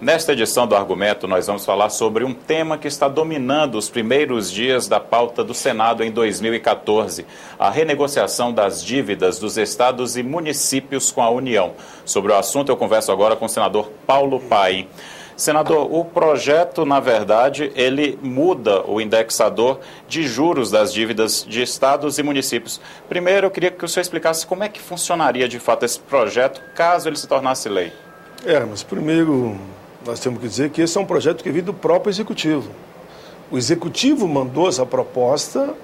Nesta edição do Argumento, nós vamos falar sobre um tema que está dominando os primeiros dias da pauta do Senado em 2014, a renegociação das dívidas dos estados e municípios com a União. Sobre o assunto, eu converso agora com o senador Paulo Paim. Senador, o projeto, na verdade, ele muda o indexador de juros das dívidas de estados e municípios. Primeiro, eu queria que o senhor explicasse como é que funcionaria de fato esse projeto, caso ele se tornasse lei. Mas primeiro nós temos que dizer que esse é um projeto que vem do próprio Executivo. O Executivo mandou essa proposta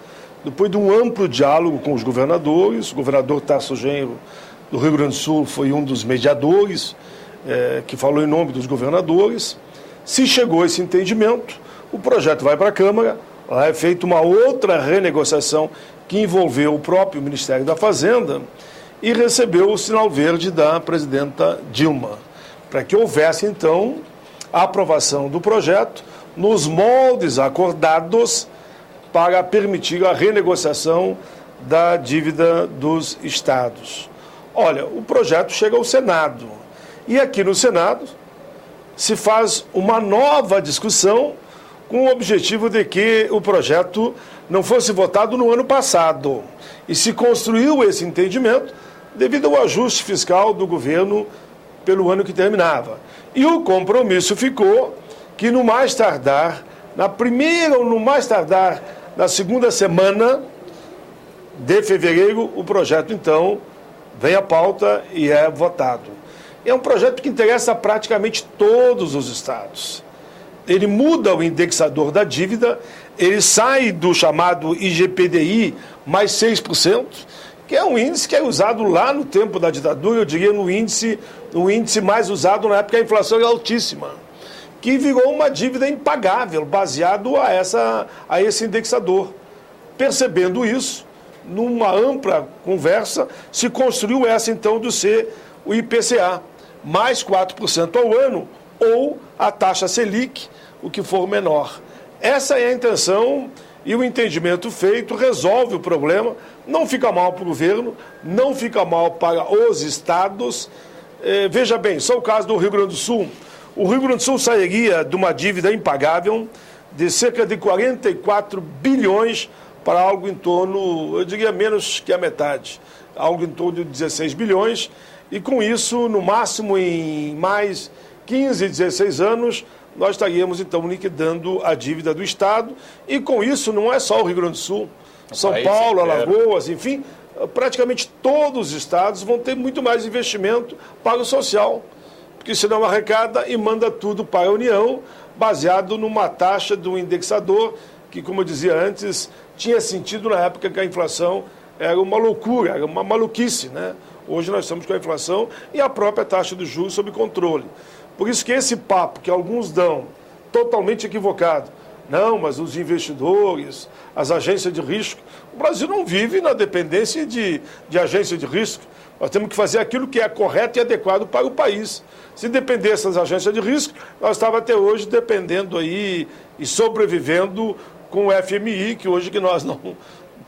depois de um amplo diálogo com os governadores. O governador Tarso Genro, do Rio Grande do Sul, foi um dos mediadores, que falou em nome dos governadores. Se chegou a esse entendimento, o projeto vai para a Câmara, lá é feita uma outra renegociação que envolveu o próprio Ministério da Fazenda e recebeu o sinal verde da presidenta Dilma, para que houvesse, então, a aprovação do projeto nos moldes acordados para permitir a renegociação da dívida dos estados. Olha, o projeto chega ao Senado. E aqui no Senado se faz uma nova discussão com o objetivo de que o projeto não fosse votado no ano passado. E se construiu esse entendimento devido ao ajuste fiscal do governo pelo ano que terminava. E o compromisso ficou que no mais tardar, na primeira ou no mais tardar, na segunda semana de fevereiro, o projeto então vem à pauta e é votado. É um projeto que interessa praticamente todos os estados. Ele muda o indexador da dívida, ele sai do chamado IGPDI mais 6%, que é um índice que é usado lá no tempo da ditadura, eu diria no índice mais usado na época que a inflação era altíssima, que virou uma dívida impagável, baseado a esse indexador. Percebendo isso, numa ampla conversa, se construiu essa então do ser o IPCA, mais 4% ao ano, ou a taxa Selic, o que for menor. Essa é a intenção e o entendimento feito resolve o problema, não fica mal para o governo, não fica mal para os estados. Veja bem, só o caso do Rio Grande do Sul. O Rio Grande do Sul sairia de uma dívida impagável de cerca de 44 bilhões para algo em torno, eu diria menos que a metade, algo em torno de 16 bilhões, e com isso, no máximo em mais 15, 16 anos, nós estaríamos então liquidando a dívida do Estado, e com isso não é só o Rio Grande do Sul, São Paulo, Alagoas, enfim, praticamente todos os estados vão ter muito mais investimento para o social, porque senão arrecada e manda tudo para a União, baseado numa taxa do indexador, que, como eu dizia antes, tinha sentido na época que a inflação era uma loucura, era uma maluquice, né? Hoje nós estamos com a inflação e a própria taxa de juros sob controle. Por isso que esse papo que alguns dão, totalmente equivocado, não, mas os investidores, as agências de risco, o Brasil não vive na dependência de agência de risco. Nós temos que fazer aquilo que é correto e adequado para o país. Se dependesse das agências de risco, nós estávamos até hoje dependendo aí e sobrevivendo com o FMI, que hoje que nós não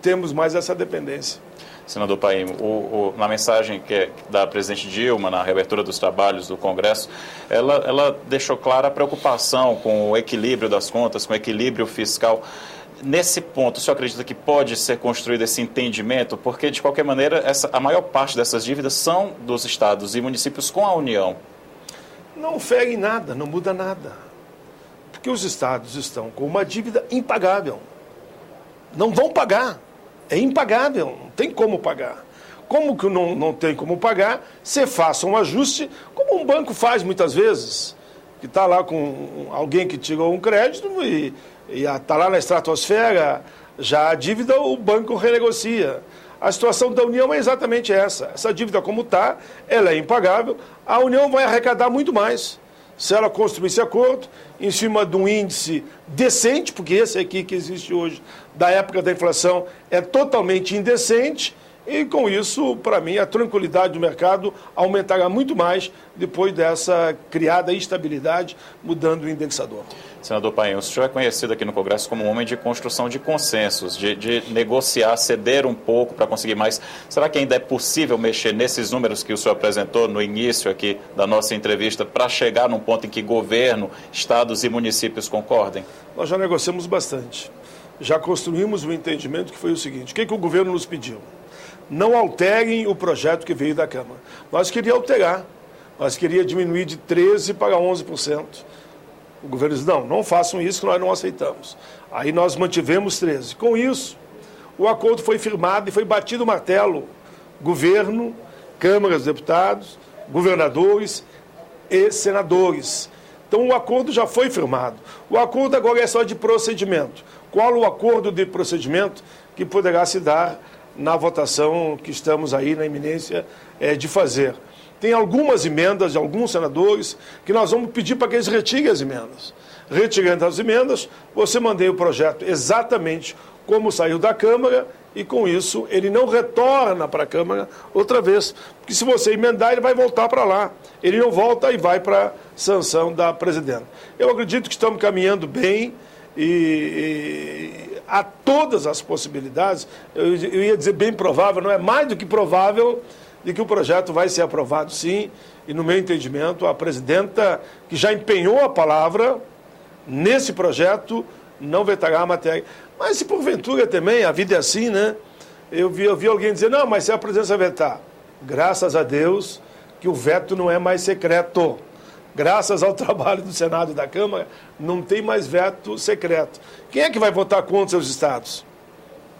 temos mais essa dependência. Senador Paim, na mensagem da presidente Dilma, na reabertura dos trabalhos do Congresso, ela deixou clara a preocupação com o equilíbrio das contas, com o equilíbrio fiscal. Nesse ponto, o senhor acredita que pode ser construído esse entendimento? Porque, de qualquer maneira, a maior parte dessas dívidas são dos estados e municípios com a União. Não fere nada, não muda nada. Porque os estados estão com uma dívida impagável. Não vão pagar. É impagável, não tem como pagar. Como que não tem como pagar, você faça um ajuste, como um banco faz muitas vezes, que está lá com alguém que tirou um crédito e está lá na estratosfera, já a dívida o banco renegocia. A situação da União é exatamente essa. Essa dívida como está, ela é impagável, a União vai arrecadar muito mais. Se ela construir esse acordo em cima de um índice decente, porque esse aqui que existe hoje, da época da inflação, é totalmente indecente, E com isso, para mim, a tranquilidade do mercado aumentará muito mais depois dessa criada estabilidade, mudando o indexador. Senador Paim, o senhor é conhecido aqui no Congresso como um homem de construção de consensos, de negociar, ceder um pouco para conseguir mais. Será que ainda é possível mexer nesses números que o senhor apresentou no início aqui da nossa entrevista para chegar num ponto em que governo, estados e municípios concordem? Nós já negociamos bastante. Já construímos um entendimento que foi o seguinte: o que o governo nos pediu? Não alterem o projeto que veio da Câmara. Nós queríamos alterar. Nós queríamos diminuir de 13% para 11%. O governo disse, não façam isso que nós não aceitamos. Aí nós mantivemos 13%. Com isso, o acordo foi firmado e foi batido o martelo. Governo, Câmara dos Deputados, governadores e senadores. Então o acordo já foi firmado. O acordo agora é só de procedimento. Qual o acordo de procedimento que poderá se dar na votação que estamos aí na iminência de fazer? Tem algumas emendas de alguns senadores que nós vamos pedir para que eles retirem as emendas. Retirando as emendas, você mantém o projeto exatamente como saiu da Câmara e, com isso, ele não retorna para a Câmara outra vez. Porque se você emendar, ele vai voltar para lá. Ele não volta e vai para a sanção da presidenta. Eu acredito que estamos caminhando bem e há todas as possibilidades. Eu ia dizer bem provável, não é mais do que provável de que o projeto vai ser aprovado, sim, e no meu entendimento, a presidenta, que já empenhou a palavra nesse projeto, não vetará a matéria. Mas se porventura também, a vida é assim, né? Eu vi alguém dizer, não, mas se a presidência vetar, graças a Deus que o veto não é mais secreto. Graças ao trabalho do Senado e da Câmara, não tem mais veto secreto. Quem é que vai votar contra seus estados?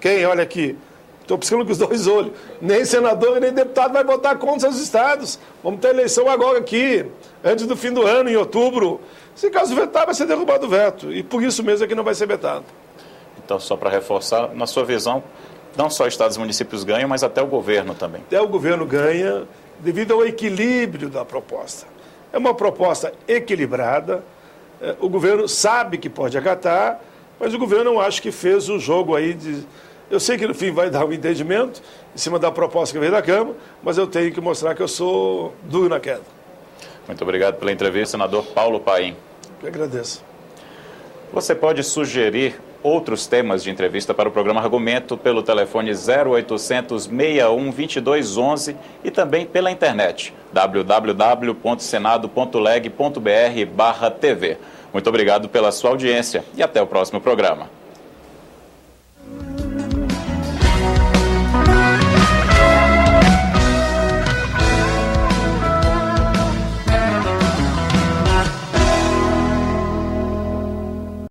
Quem? Olha aqui. Estou piscando com os dois olhos. Nem senador e nem deputado vai votar contra seus estados. Vamos ter eleição agora aqui, antes do fim do ano, em outubro. Se caso vetar, vai ser derrubado o veto. E por isso mesmo é que não vai ser vetado. Então, só para reforçar, na sua visão, não só estados e municípios ganham, mas até o governo também. Até o governo ganha, devido ao equilíbrio da proposta. É uma proposta equilibrada. O governo sabe que pode acatar, mas o governo, eu acho que fez o jogo aí de... Eu sei que no fim vai dar um entendimento em cima da proposta que veio da Câmara, mas eu tenho que mostrar que eu sou duro na queda. Muito obrigado pela entrevista, senador Paulo Paim. Eu agradeço. Você pode sugerir outros temas de entrevista para o programa Argumento pelo telefone 0800 61 2211 e também pela internet www.senado.leg.br/TV. Muito obrigado pela sua audiência e até o próximo programa.